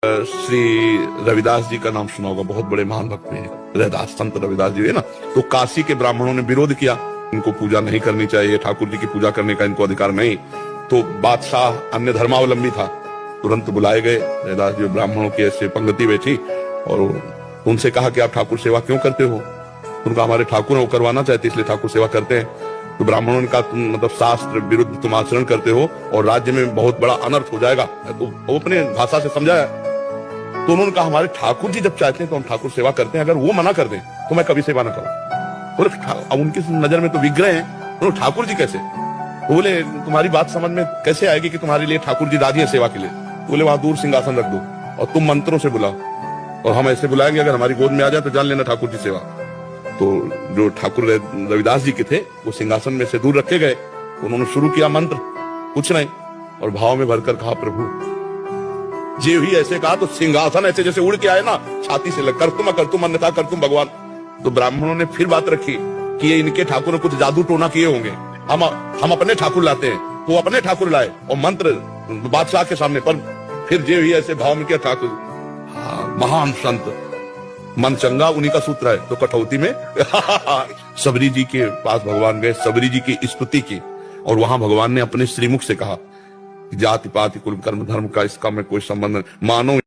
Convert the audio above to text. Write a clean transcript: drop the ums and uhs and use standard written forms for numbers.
श्री रविदास जी का नाम सुना होगा, बहुत बड़े महान भक्त हैं रविदास, संत रविदास जी है ना। तो काशी के ब्राह्मणों ने विरोध किया, इनको पूजा नहीं करनी चाहिए, ठाकुर जी की पूजा करने का इनको अधिकार नहीं। तो बादशाह अन्य धर्मावलंबी था, तुरंत बुलाए गए रविदास जी, ब्राह्मणों की ऐसे पंक्ति बैठी और उनसे कहा कि आप ठाकुर सेवा क्यों करते हो? उनका हमारे ठाकुर वो करवाना चाहते इसलिए ठाकुर सेवा करते हैं। तो ब्राह्मणों ने कहा तुम मतलब शास्त्र विरुद्ध तुम आचरण करते हो और राज्य में बहुत बड़ा अनर्थ हो जाएगा। तो वो अपने भाषा से समझाया। तो उन्होंने कहा हमारे ठाकुर जी जब चाहते हैं तो हम ठाकुर सेवा करते हैं, अगर वो मना कर दें तो मैं कभी सेवा न करूं। बोले अब उनकी नजर में तो विग्रह हैं, तो ठाकुर जी कैसे? तो बोले तुम्हारी बात समझ में कैसे आएगी कि तुम्हारे लिए ठाकुर जी राजी है सेवा के लिए? बोले वहां दूर सिंहासन रख दो और तुम मंत्रों से बुलाओ और हम ऐसे बुलाएंगे, अगर हमारी गोद में आ जाए तो जान लेना ठाकुर जी सेवा। तो जो ठाकुर रविदास जी के थे वो सिंहासन में से दूर रखे गए, उन्होंने शुरू किया मंत्र, कुछ नहीं, और भाव में भरकर कहा प्रभु जे ही ऐसे कहा तो सिंहासन ऐसे जैसे उड़ के आए ना, छाती से लग कर तुम अन्यथा कर तुम भगवान। तो ब्राह्मणों ने फिर बात रखी कि ये इनके ठाकुर ने कुछ जादू टोना किए होंगे, हम अपने ठाकुर लाते हैं। तो अपने ठाकुर लाए और मंत्र बादशाह के सामने, पर फिर जे ही ऐसे भाव में किया ठाकुर, महान संत मन चंगा उन्हीं का सूत्र है। तो कठौती में सबरी जी के पास भगवान गए, सबरी जी की स्तुति की और वहां भगवान ने अपने श्रीमुख से कहा जाति पाति कुल कर्म धर्म का इसका में कोई संबंध नहीं, मानो